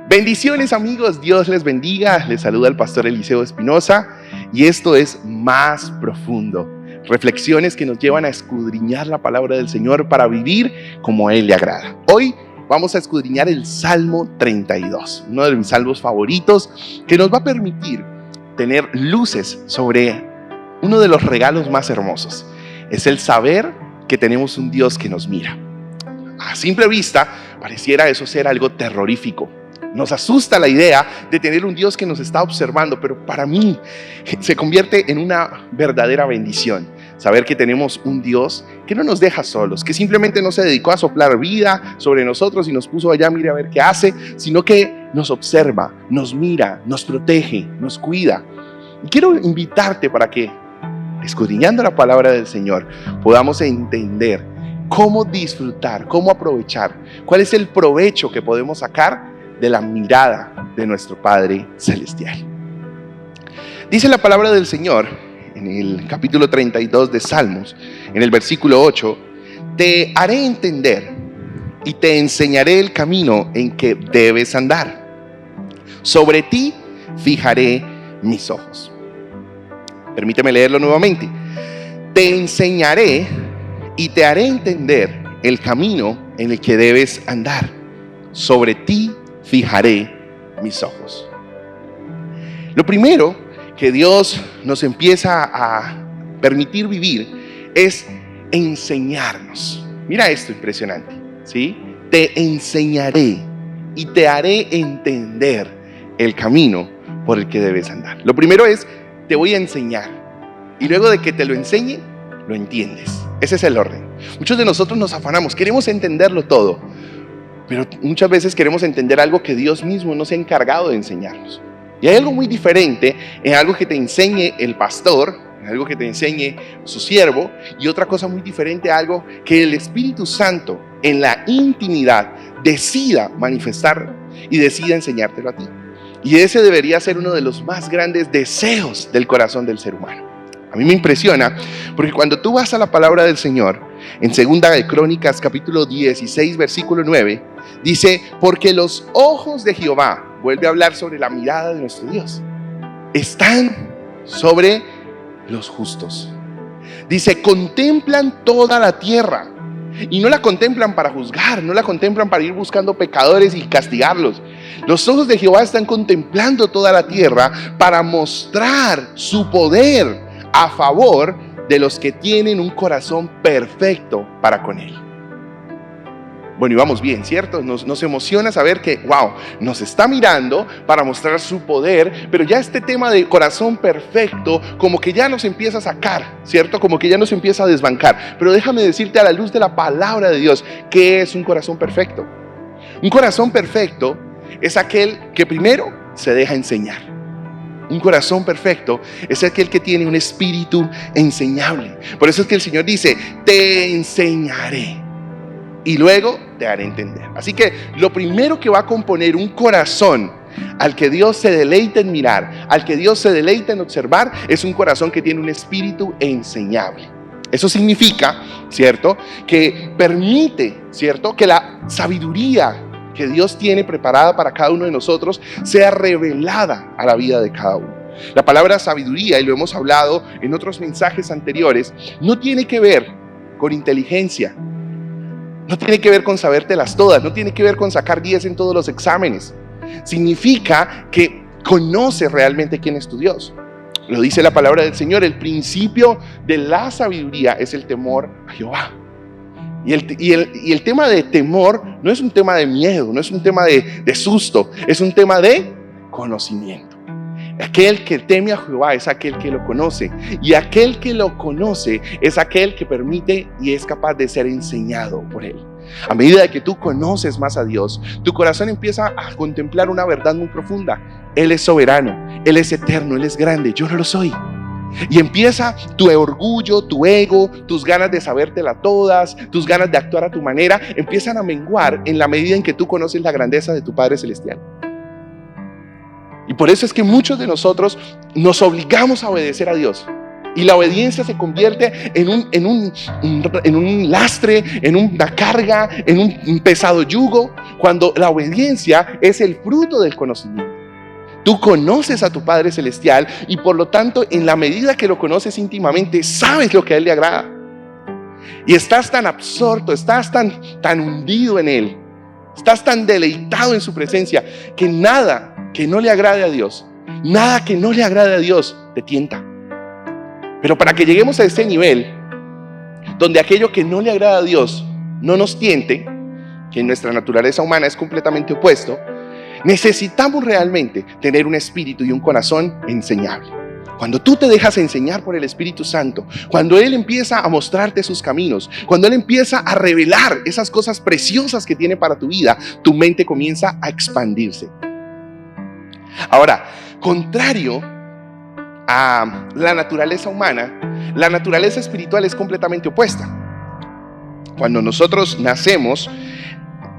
Bendiciones amigos, Dios les bendiga. Les saluda el pastor Eliseo Espinosa y esto es Más Profundo. Reflexiones que nos llevan a escudriñar la palabra del Señor para vivir como a Él le agrada. Hoy vamos a escudriñar el Salmo 32, uno de mis salmos favoritos, que nos va a permitir tener luces sobre uno de los regalos más hermosos. Es el saber que tenemos un Dios que nos mira. A simple vista, pareciera eso ser algo terrorífico. Nos asusta la idea de tener un Dios que nos está observando, pero para mí se convierte en una verdadera bendición. Saber que tenemos un Dios que no nos deja solos, que simplemente no se dedicó a soplar vida sobre nosotros y nos puso allá, mire a ver qué hace, sino que nos observa, nos mira, nos protege, nos cuida. Y quiero invitarte para que, escudriñando la palabra del Señor, podamos entender cómo disfrutar, cómo aprovechar, cuál es el provecho que podemos sacar de la mirada de nuestro Padre Celestial. Dice la palabra del Señor en el capítulo 32 de Salmos, en el versículo 8: te haré entender y te enseñaré el camino en que debes andar. Sobre ti fijaré mis ojos. Permíteme leerlo nuevamente. Te enseñaré y te haré entender el camino en el que debes andar. Sobre ti fijaré mis ojos. Lo primero que Dios nos empieza a permitir vivir es enseñarnos. Mira esto impresionante, ¿sí? Te enseñaré y te haré entender el camino por el que debes andar. Lo primero es, te voy a enseñar. Y luego de que te lo enseñe, lo entiendes. Ese es el orden. Muchos de nosotros nos afanamos, queremos entenderlo todo. Pero muchas veces queremos entender algo que Dios mismo nos ha encargado de enseñarnos. Y hay algo muy diferente en algo que te enseñe el pastor, en algo que te enseñe su siervo, y otra cosa muy diferente a algo que el Espíritu Santo en la intimidad decida manifestar y decida enseñártelo a ti. Y ese debería ser uno de los más grandes deseos del corazón del ser humano. A mí me impresiona porque cuando tú vas a la palabra del Señor, en Segunda de Crónicas, capítulo 16, versículo 9, dice: porque los ojos de Jehová, vuelve a hablar sobre la mirada de nuestro Dios, están sobre los justos. Dice, contemplan toda la tierra. Y no la contemplan para juzgar, no la contemplan para ir buscando pecadores y castigarlos. Los ojos de Jehová están contemplando toda la tierra para mostrar su poder a favor de los que tienen un corazón perfecto para con Él. Bueno, y vamos bien, ¿cierto? Nos emociona saber que, wow, nos está mirando para mostrar su poder, pero ya este tema de corazón perfecto como que ya nos empieza a sacar, ¿cierto? Como que ya nos empieza a desbancar. Pero déjame decirte a la luz de la palabra de Dios, ¿qué es un corazón perfecto? Un corazón perfecto es aquel que primero se deja enseñar. Un corazón perfecto es aquel que tiene un espíritu enseñable. Por eso es que el Señor dice, te enseñaré y luego te haré entender. Así que lo primero que va a componer un corazón al que Dios se deleita en mirar, al que Dios se deleita en observar, es un corazón que tiene un espíritu enseñable. Eso significa, ¿cierto?, que permite, ¿cierto?, que la sabiduría que Dios tiene preparada para cada uno de nosotros sea revelada a la vida de cada uno. La palabra sabiduría, y lo hemos hablado en otros mensajes anteriores, no tiene que ver con inteligencia, no tiene que ver con sabértelas todas, no tiene que ver con sacar 10 en todos los exámenes. Significa que conoce realmente quién es tu Dios. Lo dice la palabra del Señor, el principio de la sabiduría es el temor a Jehová. Y el tema de temor no es un tema de miedo, no es un tema de susto, es un tema de conocimiento. Aquel que teme a Jehová es aquel que lo conoce, y aquel que lo conoce es aquel que permite y es capaz de ser enseñado por él. A medida que tú conoces más a Dios, tu corazón empieza a contemplar una verdad muy profunda. Él es soberano, Él es eterno, Él es grande, yo no lo soy. Y empieza tu orgullo, tu ego, tus ganas de sabértela todas, tus ganas de actuar a tu manera, empiezan a menguar en la medida en que tú conoces la grandeza de tu Padre Celestial. Y por eso es que muchos de nosotros nos obligamos a obedecer a Dios. Y la obediencia se convierte en un lastre, en una carga, en un pesado yugo, cuando la obediencia es el fruto del conocimiento. Tú conoces a tu Padre Celestial y por lo tanto, en la medida que lo conoces íntimamente, sabes lo que a Él le agrada. Y estás tan absorto, estás tan hundido en Él, estás tan deleitado en su presencia, que nada que no le agrade a Dios, nada que no le agrade a Dios te tienta. Pero para que lleguemos a ese nivel, donde aquello que no le agrada a Dios no nos tiente, que en nuestra naturaleza humana es completamente opuesto, necesitamos realmente tener un espíritu y un corazón enseñable. Cuando tú te dejas enseñar por el Espíritu Santo, cuando Él empieza a mostrarte sus caminos, cuando Él empieza a revelar esas cosas preciosas que tiene para tu vida, tu mente comienza a expandirse. Ahora, contrario a la naturaleza humana, la naturaleza espiritual es completamente opuesta. Cuando nosotros nacemos,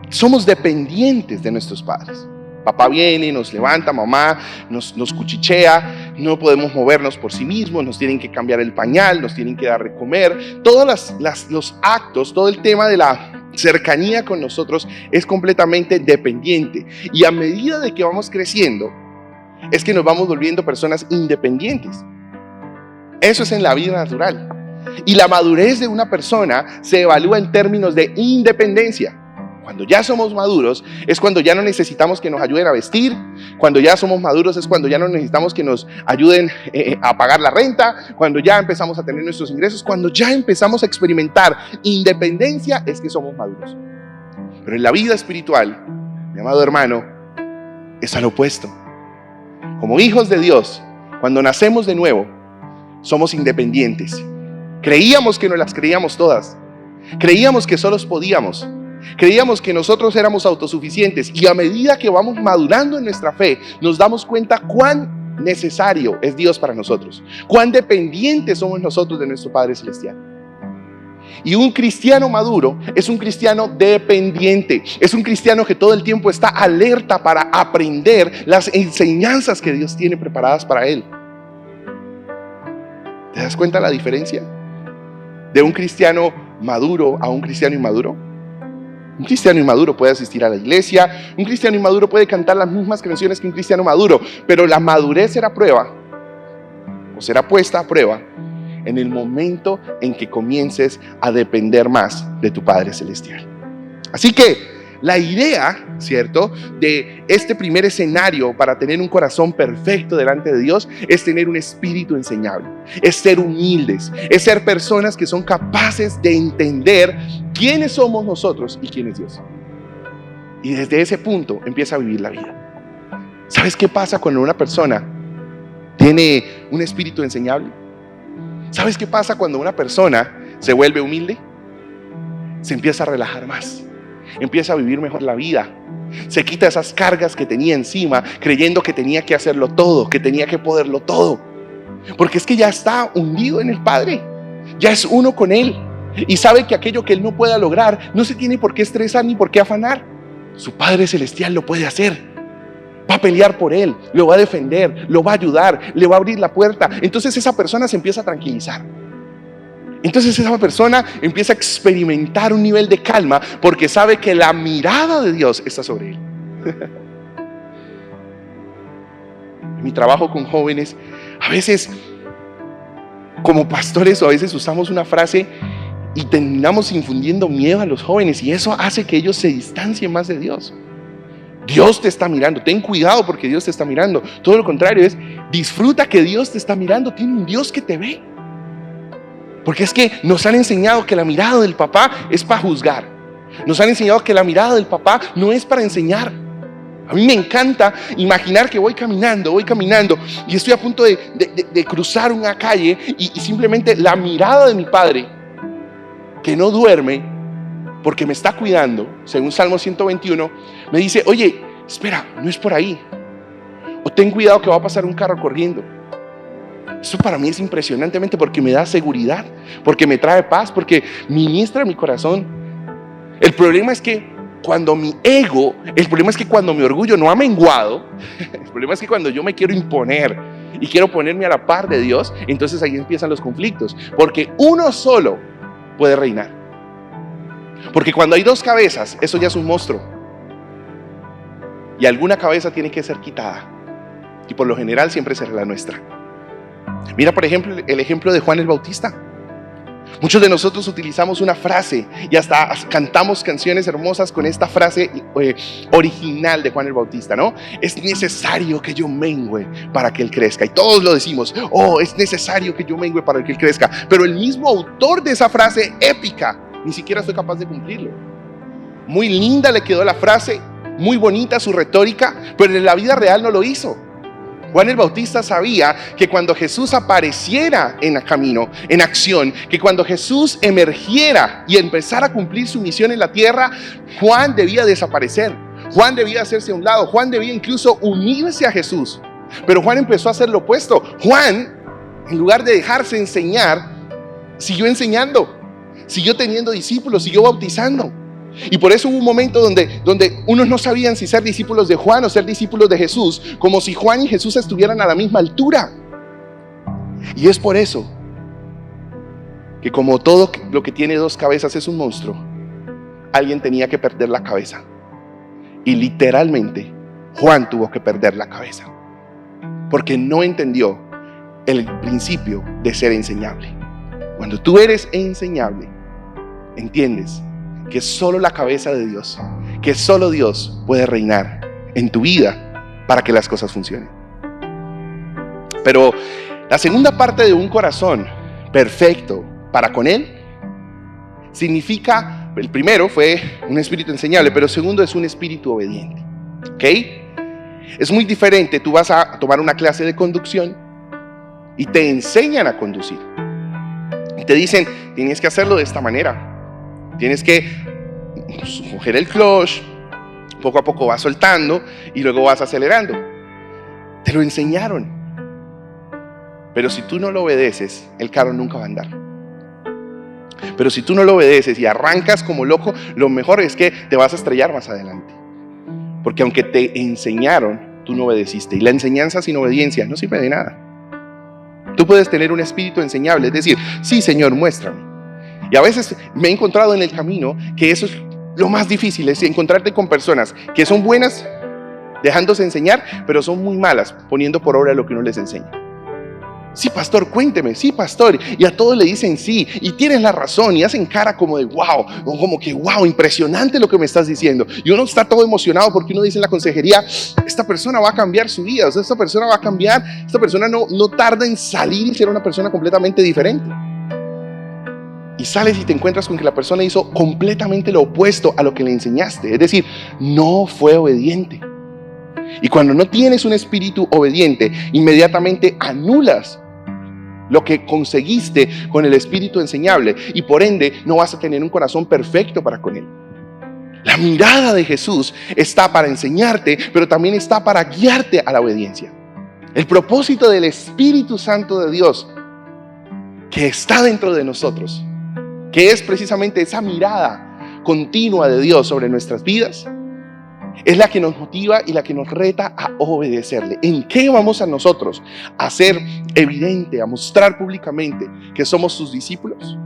somos dependientes de nuestros padres. Papá viene, nos levanta, mamá nos cuchichea, no podemos movernos por sí mismos, nos tienen que cambiar el pañal, nos tienen que dar de comer. Todos los actos, todo el tema de la cercanía con nosotros es completamente dependiente. Y a medida de que vamos creciendo, es que nos vamos volviendo personas independientes. Eso es en la vida natural. Y la madurez de una persona se evalúa en términos de independencia. Cuando ya somos maduros es cuando ya no necesitamos que nos ayuden a vestir. Cuando ya somos maduros es cuando ya no necesitamos que nos ayuden a pagar la renta. Cuando ya empezamos a tener nuestros ingresos. Cuando ya empezamos a experimentar independencia es que somos maduros. Pero en la vida espiritual, mi amado hermano, es al opuesto. Como hijos de Dios, cuando nacemos de nuevo, somos independientes. Creíamos que nos las creíamos todas. Creíamos que solos podíamos. Creíamos que nosotros éramos autosuficientes y a medida que vamos madurando en nuestra fe, nos damos cuenta cuán necesario es Dios para nosotros, cuán dependientes somos nosotros de nuestro Padre Celestial. Y un cristiano maduro es un cristiano dependiente, es un cristiano que todo el tiempo está alerta para aprender las enseñanzas que Dios tiene preparadas para él. ¿Te das cuenta la diferencia de un cristiano maduro a un cristiano inmaduro? Un cristiano inmaduro puede asistir a la iglesia, un cristiano inmaduro puede cantar las mismas canciones que un cristiano maduro, pero la madurez será puesta a prueba en el momento en que comiences a depender más de tu Padre Celestial. Así que la idea, ¿cierto?, de este primer escenario para tener un corazón perfecto delante de Dios es tener un espíritu enseñable, es ser humildes, es ser personas que son capaces de entender quiénes somos nosotros y quién es Dios. Y desde ese punto empieza a vivir la vida. ¿Sabes qué pasa cuando una persona tiene un espíritu enseñable? ¿Sabes qué pasa cuando una persona se vuelve humilde? Se empieza a relajar más. Empieza a vivir mejor la vida. Se quita esas cargas que tenía encima, creyendo que tenía que hacerlo todo, que tenía que poderlo todo. Porque es que ya está hundido en el Padre. Ya es uno con Él. Y sabe que aquello que Él no pueda lograr, no se tiene por qué estresar ni por qué afanar. Su Padre Celestial lo puede hacer. Va a pelear por Él, lo va a defender, lo va a ayudar, le va a abrir la puerta. Entonces esa persona se empieza a tranquilizar. Entonces esa persona empieza a experimentar un nivel de calma porque sabe que la mirada de Dios está sobre él. En mi trabajo con jóvenes, a veces como pastores a veces usamos una frase y terminamos infundiendo miedo a los jóvenes y eso hace que ellos se distancien más de Dios. Dios te está mirando, ten cuidado porque Dios te está mirando. Todo lo contrario es, disfruta que Dios te está mirando, tiene un Dios que te ve. Porque es que nos han enseñado que la mirada del papá es para juzgar. Nos han enseñado que la mirada del papá no es para enseñar. A mí me encanta imaginar que voy caminando y estoy a punto de cruzar una calle y simplemente la mirada de mi padre, que no duerme porque me está cuidando, según Salmo 121, me dice, oye, espera, no es por ahí. O ten cuidado que va a pasar un carro corriendo. Eso para mí es impresionantemente porque me da seguridad, porque me trae paz, porque ministra mi corazón. El problema es que cuando mi orgullo no ha menguado, el problema es que cuando yo me quiero imponer, y quiero ponerme a la par de Dios, entonces ahí empiezan los conflictos, porque uno solo puede reinar. Porque cuando hay dos cabezas, eso ya es un monstruo. Y alguna cabeza tiene que ser quitada. Y por lo general siempre será la nuestra. Mira, por ejemplo, el ejemplo de Juan el Bautista. Muchos de nosotros utilizamos una frase y hasta cantamos canciones hermosas con esta frase original de Juan el Bautista, ¿no? Es necesario que yo mengüe para que Él crezca. Y todos lo decimos, oh, es necesario que yo mengüe para que Él crezca. Pero el mismo autor de esa frase épica ni siquiera fue capaz de cumplirlo. Muy linda le quedó la frase, muy bonita su retórica, pero en la vida real no lo hizo. Juan el Bautista sabía que cuando Jesús apareciera en el camino, en acción, que cuando Jesús emergiera y empezara a cumplir su misión en la tierra, Juan debía desaparecer. Juan debía hacerse a un lado. Juan debía incluso unirse a Jesús. Pero Juan empezó a hacer lo opuesto. Juan, en lugar de dejarse enseñar, siguió enseñando, siguió teniendo discípulos, siguió bautizando. Y por eso hubo un momento donde unos no sabían si ser discípulos de Juan o ser discípulos de Jesús, como si Juan y Jesús estuvieran a la misma altura. Y es por eso que, como todo lo que tiene dos cabezas es un monstruo, alguien tenía que perder la cabeza. Y literalmente Juan tuvo que perder la cabeza, porque no entendió el principio de ser enseñable. Cuando tú eres enseñable, entiendes que solo la cabeza de Dios, que solo Dios puede reinar en tu vida para que las cosas funcionen. Pero la segunda parte de un corazón perfecto para con Él significa, el primero fue un espíritu enseñable, pero el segundo es un espíritu obediente. ¿Ok? Es muy diferente. Tú vas a tomar una clase de conducción y te enseñan a conducir. Y te dicen, tienes que hacerlo de esta manera. Tienes que coger el clutch, poco a poco vas soltando y luego vas acelerando. Te lo enseñaron. Pero si tú no lo obedeces, el carro nunca va a andar. Pero si tú no lo obedeces y arrancas como loco, lo mejor es que te vas a estrellar más adelante. Porque aunque te enseñaron, tú no obedeciste. Y la enseñanza sin obediencia no sirve de nada. Tú puedes tener un espíritu enseñable, es decir, sí, Señor, muéstrame. Y a veces me he encontrado en el camino que eso es lo más difícil, es encontrarte con personas que son buenas dejándose enseñar, pero son muy malas poniendo por obra lo que uno les enseña. Sí, pastor, cuénteme, sí, pastor. Y a todos le dicen sí, y tienes la razón, y hacen cara como de wow, o como que wow, impresionante lo que me estás diciendo. Y uno está todo emocionado porque uno dice en la consejería, esta persona va a cambiar su vida, o sea, esta persona va a cambiar, esta persona no tarda en salir y ser una persona completamente diferente. Y sales y te encuentras con que la persona hizo completamente lo opuesto a lo que le enseñaste. Es decir, no fue obediente. Y cuando no tienes un espíritu obediente, inmediatamente anulas lo que conseguiste con el espíritu enseñable. Y por ende, no vas a tener un corazón perfecto para con Él. La mirada de Jesús está para enseñarte, pero también está para guiarte a la obediencia. El propósito del Espíritu Santo de Dios, que está dentro de nosotros, que es precisamente esa mirada continua de Dios sobre nuestras vidas, es la que nos motiva y la que nos reta a obedecerle. ¿En qué vamos a nosotros a hacer evidente, a mostrar públicamente que somos sus discípulos?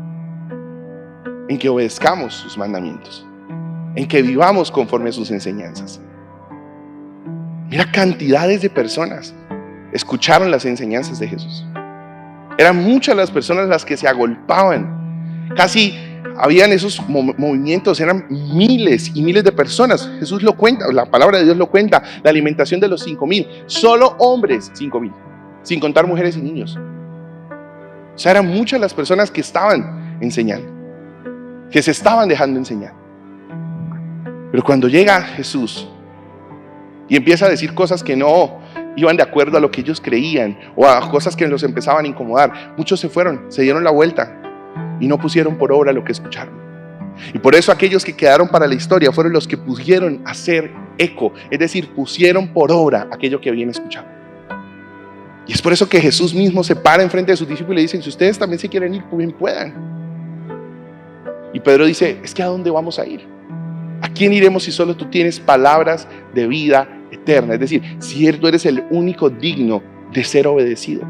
En que obedezcamos sus mandamientos, en que vivamos conforme a sus enseñanzas. Mira, cantidades de personas escucharon las enseñanzas de Jesús. Eran muchas las personas las que se agolpaban. Casi habían esos movimientos, eran miles y miles de personas. Jesús lo cuenta, la palabra de Dios lo cuenta. La alimentación de los 5,000, solo hombres 5,000, sin contar mujeres y niños. O sea, eran muchas las personas que estaban enseñando, que se estaban dejando enseñar. Pero cuando llega Jesús y empieza a decir cosas que no iban de acuerdo a lo que ellos creían, o a cosas que los empezaban a incomodar, muchos se fueron, se dieron la vuelta y no pusieron por obra lo que escucharon. Y por eso aquellos que quedaron para la historia fueron los que pudieron hacer eco, es decir, pusieron por obra aquello que habían escuchado. Y es por eso que Jesús mismo se para enfrente de sus discípulos y le dice, si ustedes también se quieren ir, bien puedan. Y Pedro dice, es que ¿a dónde vamos a ir? ¿A quién iremos si solo tú tienes palabras de vida eterna? Es decir, si tú eres el único digno de ser obedecido.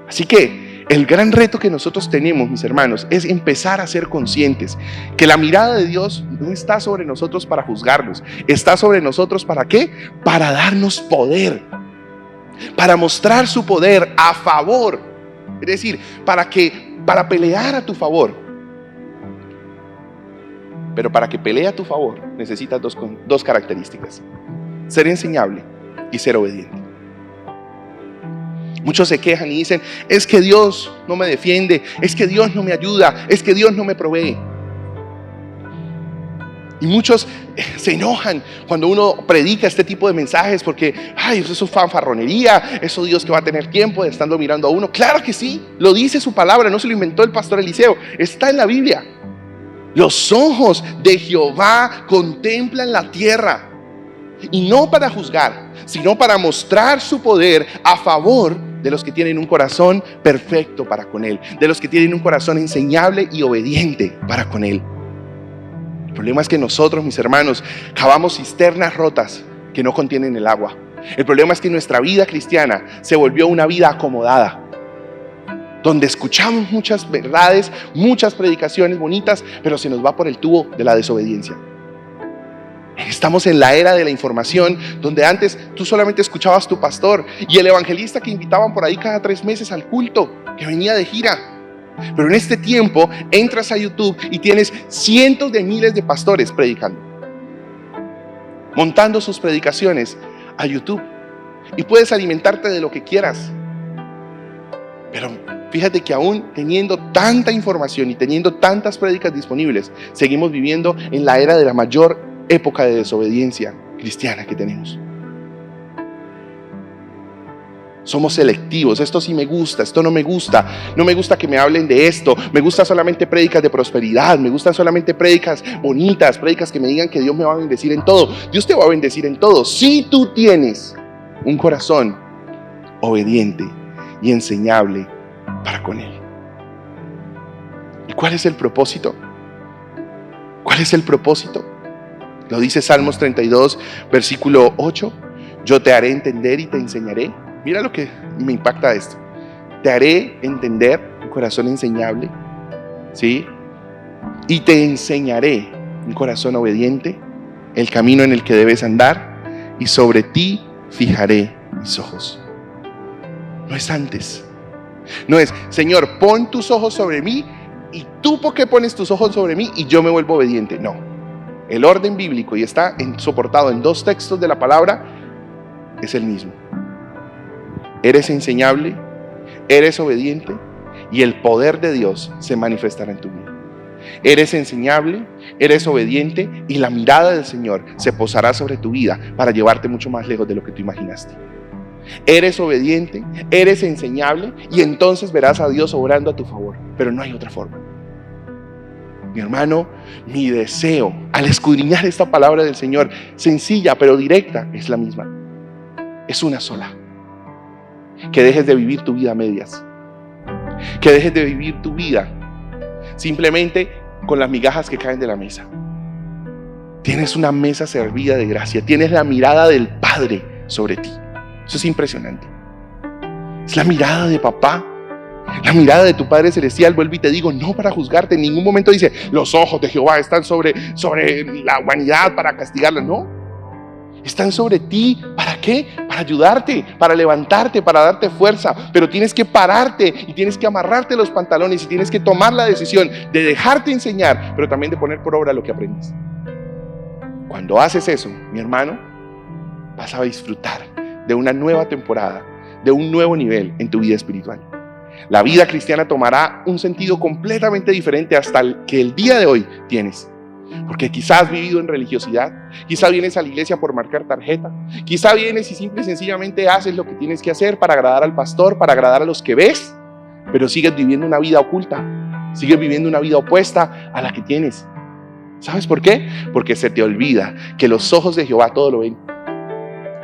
Así que el gran reto que nosotros tenemos, mis hermanos, es empezar a ser conscientes que la mirada de Dios no está sobre nosotros para juzgarnos, está sobre nosotros ¿para qué? Para darnos poder, para mostrar su poder a favor, es decir, para pelear a tu favor. Pero para que pelee a tu favor necesitas dos características: ser enseñable y ser obediente. Muchos se quejan y dicen: es que Dios no me defiende, es que Dios no me ayuda, es que Dios no me provee. Y muchos se enojan cuando uno predica este tipo de mensajes porque, eso es fanfarronería, eso Dios que va a tener tiempo de estando mirando a uno. Claro que sí, lo dice su palabra, no se lo inventó el pastor Eliseo, está en la Biblia. Los ojos de Jehová contemplan la tierra, y no para juzgar, sino para mostrar su poder a favor de los que tienen un corazón perfecto para con Él, de los que tienen un corazón enseñable y obediente para con Él. El problema es que nosotros, mis hermanos, cavamos cisternas rotas que no contienen el agua. El problema es que nuestra vida cristiana se volvió una vida acomodada, donde escuchamos muchas verdades, muchas predicaciones bonitas, pero se nos va por el tubo de la desobediencia. Estamos en la era de la información, donde antes tú solamente escuchabas tu pastor y el evangelista que invitaban por ahí cada 3 meses al culto, que venía de gira. Pero en este tiempo entras a YouTube y tienes cientos de miles de pastores predicando, montando sus predicaciones a YouTube, y puedes alimentarte de lo que quieras. Pero fíjate que aún teniendo tanta información y teniendo tantas prédicas disponibles, seguimos viviendo en la era de la mayor época de desobediencia cristiana que tenemos. Somos selectivos: esto sí me gusta, esto no me gusta, no me gusta que me hablen de esto, me gustan solamente prédicas de prosperidad, me gustan solamente prédicas bonitas, prédicas que me digan que Dios me va a bendecir en todo. Dios te va a bendecir en todo si tú tienes un corazón obediente y enseñable para con Él. ¿Y cuál es el propósito? ¿Cuál es el propósito? Lo dice Salmos 32, versículo 8. Yo te haré entender y te enseñaré. Mira lo que me impacta esto. Te haré entender, un corazón enseñable, ¿sí? Y te enseñaré, un corazón obediente, el camino en el que debes andar, y sobre ti fijaré mis ojos. No es antes. No es: Señor, pon tus ojos sobre mí, y tú, ¿por qué pones tus ojos sobre mí? Y yo me vuelvo obediente. No. El orden bíblico, y está soportado en 2 textos de la palabra, es el mismo. Eres enseñable, eres obediente, y el poder de Dios se manifestará en tu vida. Eres enseñable, eres obediente, y la mirada del Señor se posará sobre tu vida para llevarte mucho más lejos de lo que tú imaginaste. Eres obediente, eres enseñable, y entonces verás a Dios obrando a tu favor. Pero no hay otra forma. Mi hermano, mi deseo al escudriñar esta palabra del Señor, sencilla pero directa, es la misma. Es una sola. Que dejes de vivir tu vida a medias. Que dejes de vivir tu vida simplemente con las migajas que caen de la mesa. Tienes una mesa servida de gracia. Tienes la mirada del Padre sobre ti. Eso es impresionante. Es la mirada de papá. La mirada de tu Padre Celestial. Vuelvo y te digo, no para juzgarte. En ningún momento dice: los ojos de Jehová están sobre la humanidad para castigarla. No. Están sobre ti. ¿Para qué? Para ayudarte, para levantarte, para darte fuerza. Pero tienes que pararte y tienes que amarrarte los pantalones y tienes que tomar la decisión de dejarte enseñar, pero también de poner por obra lo que aprendes. Cuando haces eso, mi hermano, vas a disfrutar de una nueva temporada, de un nuevo nivel en tu vida espiritual. La vida cristiana tomará un sentido completamente diferente hasta el que el día de hoy tienes. Porque quizás has vivido en religiosidad, quizás vienes a la iglesia por marcar tarjeta, quizás vienes y simple y sencillamente haces lo que tienes que hacer para agradar al pastor, para agradar a los que ves, pero sigues viviendo una vida oculta, sigues viviendo una vida opuesta a la que tienes. ¿Sabes por qué? Porque se te olvida que los ojos de Jehová todo lo ven,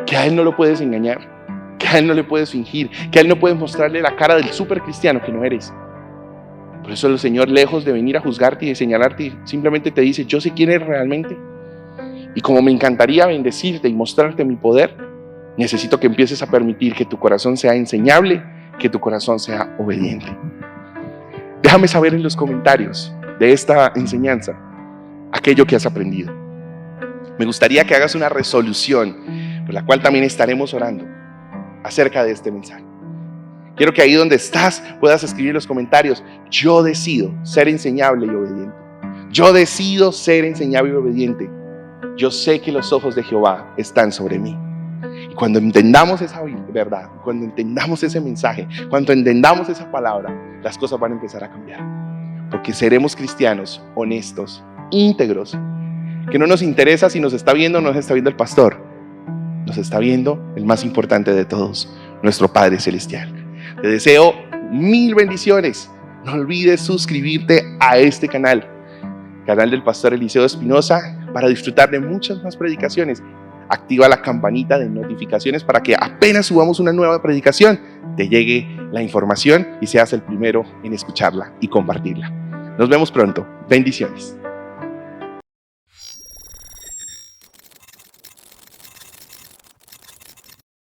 que a Él no lo puedes engañar, que a Él no le puedes fingir, que a Él no puedes mostrarle la cara del súper cristiano que no eres. Por eso el Señor, lejos de venir a juzgarte y de señalarte, simplemente te dice: yo sé quién eres realmente. Y como me encantaría bendecirte y mostrarte mi poder, Necesito que empieces a permitir que tu corazón sea enseñable, que tu corazón sea obediente. Déjame saber en los comentarios de esta enseñanza aquello que has aprendido. Me gustaría que hagas una resolución por la cual también estaremos orando acerca de este mensaje. Quiero que ahí donde estás puedas escribir en los comentarios: yo decido ser enseñable y obediente. Yo decido ser enseñable y obediente. Yo sé que los ojos de Jehová están sobre mí. Y cuando entendamos esa verdad, cuando entendamos ese mensaje, cuando entendamos esa palabra, las cosas van a empezar a cambiar. Porque seremos cristianos honestos, íntegros, que no nos interesa si nos está viendo o no nos está viendo el pastor. Nos está viendo el más importante de todos, nuestro Padre Celestial. Te deseo 1000 bendiciones. No olvides suscribirte a este canal del pastor Eliseo Espinosa, para disfrutar de muchas más predicaciones. Activa la campanita de notificaciones para que apenas subamos una nueva predicación, te llegue la información y seas el primero en escucharla y compartirla. Nos vemos pronto. Bendiciones.